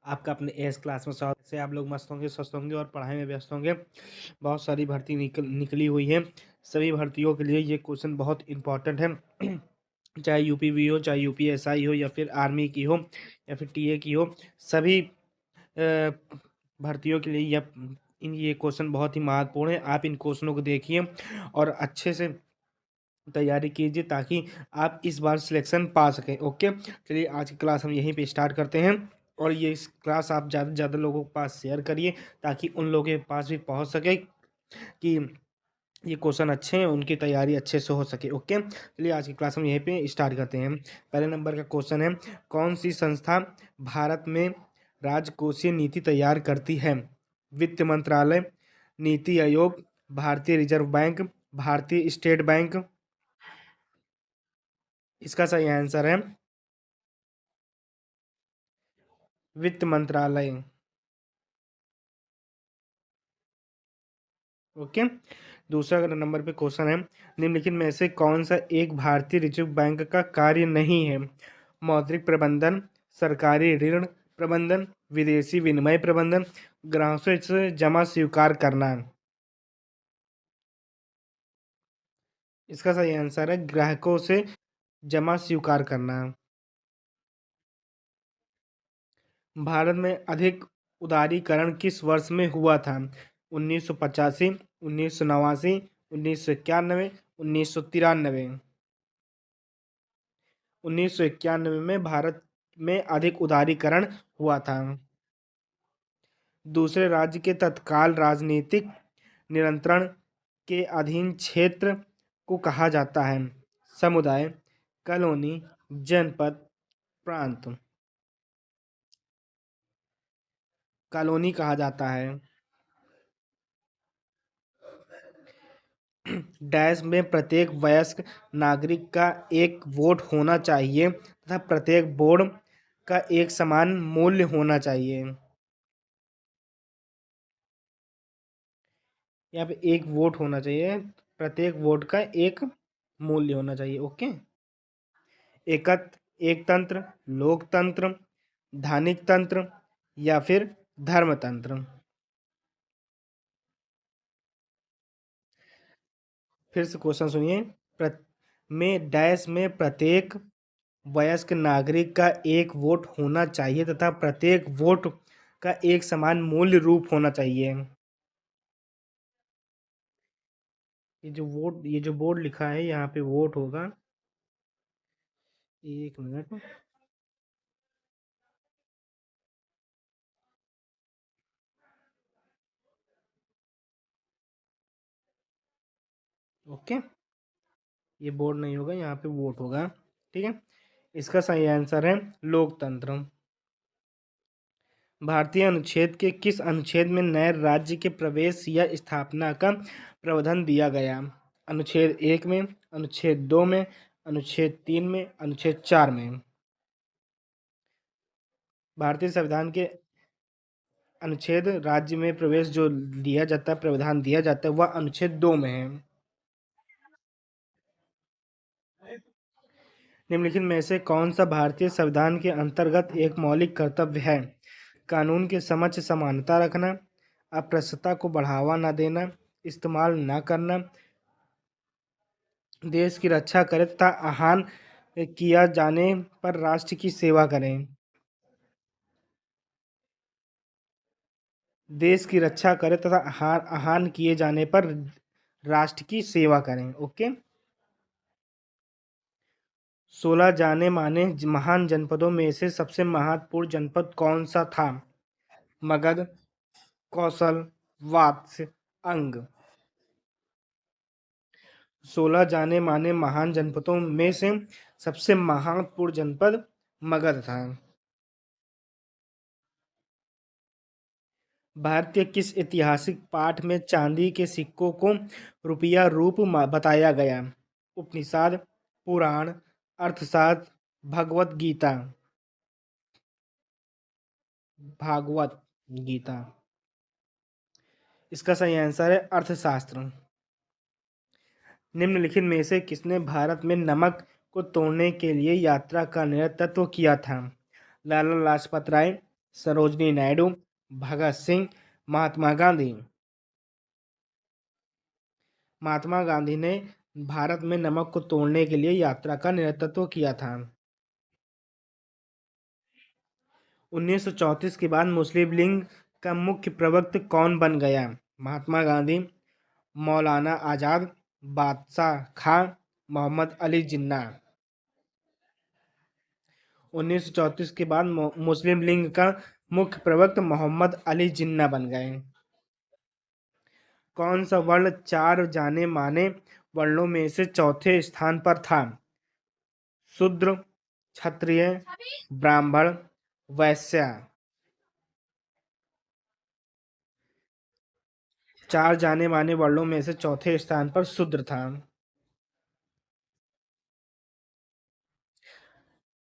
आपका अपने S class में स्वागत है। आप लोग मस्त होंगे, स्वस्थ होंगे और पढ़ाई में व्यस्त होंगे। बहुत सारी भर्ती निकली हुई है। सभी भर्तियों के लिए ये क्वेश्चन बहुत इंपॉर्टेंट है। चाहे यूपीवी हो, चाहे यूपीएसआई हो, या फिर आर्मी की हो, या फिर टीए की हो, सभी भर्तियों के लिए ये क्वेश्चन बहुत ही महत्वपूर्ण है। आप इन क्वेश्चनों को देखिए और अच्छे से तैयारी कीजिए ताकि आप इस बार सिलेक्शन पा सकें। ओके, चलिए आज की क्लास हम यहीं पे स्टार्ट करते हैं। और ये इस क्लास आप ज़्यादा से ज़्यादा लोगों के पास शेयर करिए ताकि उन लोगों के पास भी पहुंच सके कि ये क्वेश्चन अच्छे हैं, उनकी तैयारी अच्छे से हो सके। ओके, चलिए आज की क्लास हम यहीं पे स्टार्ट करते हैं। पहले नंबर का क्वेश्चन है, कौन सी संस्था भारत में राजकोषीय नीति तैयार करती है? वित्त मंत्रालय, नीति आयोग, भारतीय रिजर्व बैंक, भारतीय स्टेट बैंक। इसका सही आंसर है वित्त मंत्रालय। ओके, दूसरा नंबर पे क्वेश्चन है, निम्नलिखित में से कौन सा एक भारतीय रिजर्व बैंक का कार्य नहीं है? मौद्रिक प्रबंधन, सरकारी ऋण प्रबंधन, विदेशी विनिमय प्रबंधन, ग्राहकों से जमा स्वीकार करना। इसका सही आंसर है ग्राहकों से जमा स्वीकार करना। भारत में अधिक उदारीकरण किस वर्ष में हुआ था? 1985, 1989, 1991, 1993। 1991 में भारत में अधिक उदारीकरण हुआ था। दूसरे राज्य के तत्काल राजनीतिक नियंत्रण के अधीन क्षेत्र को कहा जाता है? समुदाय, कॉलोनी, जनपद, प्रांत। कॉलोनी कहा जाता है। डैश में प्रत्येक वयस्क नागरिक का एक वोट होना चाहिए तथा प्रत्येक बोर्ड का एक समान मूल्य होना चाहिए। यहाँ पे एक वोट होना चाहिए, प्रत्येक वोट का एक मूल्य होना चाहिए। ओके, एकतंत्र, लोकतंत्र, धानिक तंत्र या फिर धर्मतंत्र। फिर से क्वेश्चन सुनिए। में डैश में प्रत्येक वयस्क नागरिक का एक वोट होना चाहिए तथा प्रत्येक वोट का एक समान मूल्य रूप होना चाहिए। ये जो बोर्ड लिखा है यहाँ पे वोट होगा। एक मिनट। ओके, ये बोर्ड नहीं होगा, यहाँ पे वोट होगा। ठीक है, इसका सही आंसर है लोकतंत्र। भारतीय अनुच्छेद के किस अनुच्छेद में नए राज्य के प्रवेश या स्थापना का प्रावधान दिया गया? अनुच्छेद 1 में, अनुच्छेद 2 में, अनुच्छेद 3 में, अनुच्छेद 4 में। भारतीय संविधान के अनुच्छेद राज्य में प्रवेश जो दिया जाता है, प्रावधान दिया जाता है, वह अनुच्छेद 2 में है। निम्नलिखित में से कौन सा भारतीय संविधान के अंतर्गत एक मौलिक कर्तव्य है? कानून के समक्ष समानता रखना, अस्पृश्यता को बढ़ावा न देना, इस्तेमाल न करना, देश की रक्षा करें तथा आह्वान किया जाने पर राष्ट्र की सेवा करें। देश की रक्षा करें तथा आह्वान किए जाने पर राष्ट्र की सेवा करें। ओके, 16 जाने माने महान जनपदों में से सबसे महत्वपूर्ण जनपद कौन सा था? मगध, कौशल, वात्स्य, अंग। 16 जाने माने महान जनपदों में से सबसे महत्वपूर्ण जनपद मगध था। भारत के किस ऐतिहासिक पाठ में चांदी के सिक्कों को रुपया रूप बताया गया? उपनिषद, पुराण, अर्थशास्त्र, भगवत गीता। भागवत गीता। इसका सही आंसर है अर्थशास्त्र। निम्नलिखित में से किसने भारत में नमक को तोड़ने के लिए यात्रा का नेतृत्व किया था? लाला लाजपत राय, सरोजनी नायडू, भगत सिंह, महात्मा गांधी। महात्मा गांधी ने भारत में नमक को तोड़ने के लिए यात्रा का नेतृत्व किया था। 1934 के बाद मुस्लिम लीग का मुख्य प्रवक्ता कौन बन गया? महात्मा गांधी, मौलाना आजाद, बादशाह खां, मोहम्मद अली जिन्ना। 1934 के बाद मुस्लिम लीग का मुख्य प्रवक्ता मोहम्मद अली जिन्ना बन गए। कौन सा वर्ण चार जाने माने वर्णों में से चौथे स्थान पर था? शूद्र, क्षत्रिय, ब्राह्मण, वैश्य। चार जाने माने वर्णों में से चौथे स्थान पर शूद्र था।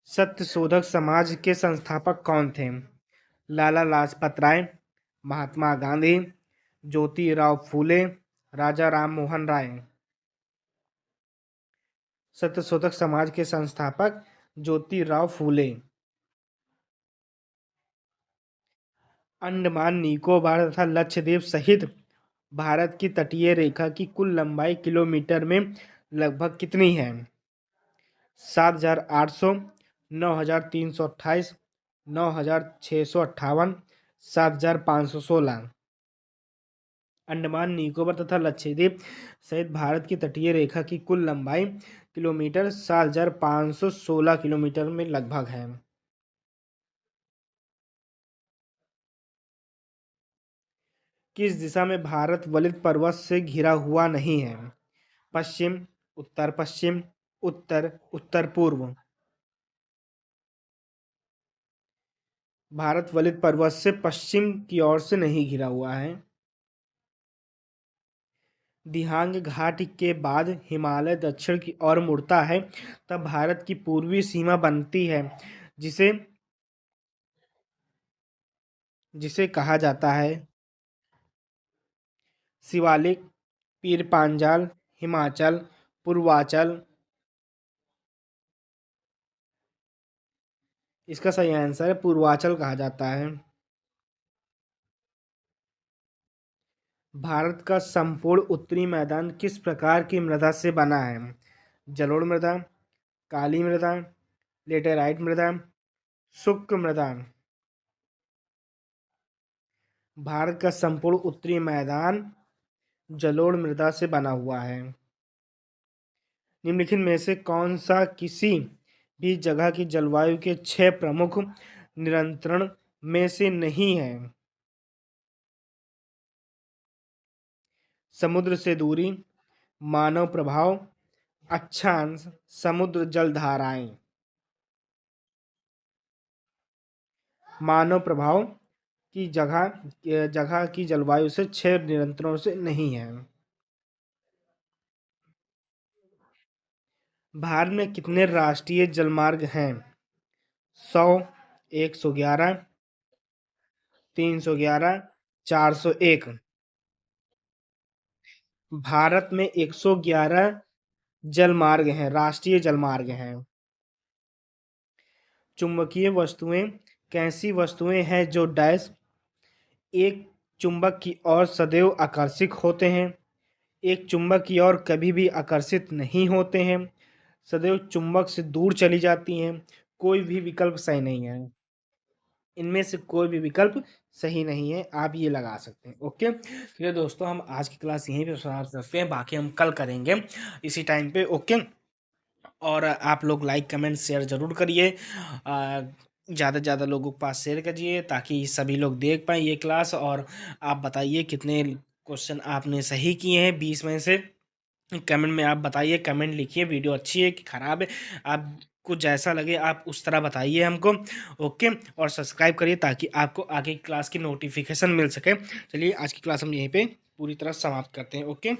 सत्यशोधक समाज के संस्थापक कौन थे? लाला लाजपत राय, महात्मा गांधी, ज्योतिराव फूले, राजा राम मोहन राय। सत्यशोधक समाज के संस्थापक ज्योतिराव फूले। अंडमान निकोबार तथा लक्षद्वीप सहित भारत की तटीय रेखा की कुल लंबाई किलोमीटर में लगभग कितनी है? 7,800, 9,328, 9,658, 7,516। अंडमान निकोबार तथा लक्षद्वीप सहित भारत की तटीय रेखा की कुल लंबाई किलोमीटर 7,516 किलोमीटर में लगभग है। किस दिशा में भारत वलित पर्वत से घिरा हुआ नहीं है? पश्चिम, उत्तर पश्चिम, उत्तर उत्तर पूर्व। भारत वलित पर्वत से पश्चिम की ओर से नहीं घिरा हुआ है। दिहांग घाट के बाद हिमालय दक्षिण की ओर मुड़ता है तब भारत की पूर्वी सीमा बनती है जिसे जिसे कहा जाता है शिवालिक, पीर पांजाल, हिमाचल, पूर्वांचल। इसका सही आंसर है पूर्वांचल कहा जाता है। भारत का संपूर्ण उत्तरी मैदान किस प्रकार की मृदा से बना है? जलोढ़ मृदा, काली मृदा, लेटेराइट मृदा, शुष्क मृदा। भारत का संपूर्ण उत्तरी मैदान जलोढ़ मृदा से बना हुआ है। निम्नलिखित में से कौन सा किसी भी जगह की जलवायु के 6 प्रमुख नियंत्रण में से नहीं है? समुद्र से दूरी, मानव प्रभाव, अक्षांश, समुद्र जलधाराएं। मानव प्रभाव की जगह की जलवायु से 6 नियंत्रणों से नहीं है। भारत में कितने राष्ट्रीय जलमार्ग हैं? 100, 111, 311, 401। भारत में 111 जलमार्ग हैं, राष्ट्रीय जलमार्ग हैं। चुंबकीय वस्तुएं कैसी वस्तुएं हैं जो डैश एक चुंबक की ओर सदैव आकर्षित होते हैं, एक चुंबक की ओर कभी भी आकर्षित नहीं होते हैं, सदैव चुंबक से दूर चली जाती हैं? कोई भी विकल्प सही नहीं है। इनमें से कोई भी विकल्प सही नहीं है, आप ये लगा सकते हैं। ओके, फिर दोस्तों हम आज की क्लास यहीं पे समाप्त करते हैं, बाकी हम कल करेंगे इसी टाइम पे। ओके, और आप लोग लाइक कमेंट शेयर ज़रूर करिए, ज़्यादा से ज़्यादा लोगों के पास शेयर करिए ताकि सभी लोग देख पाएँ ये क्लास। और आप बताइए कितने क्वेश्चन आपने सही किए हैं 20 में से। कमेंट में आप बताइए, कमेंट लिखिए वीडियो अच्छी है कि ख़राब है, आपको जैसा लगे आप उस तरह बताइए हमको। ओके, और सब्सक्राइब करिए ताकि आपको आगे की क्लास की नोटिफिकेशन मिल सके। चलिए आज की क्लास हम यहीं पे पूरी तरह समाप्त करते हैं। ओके।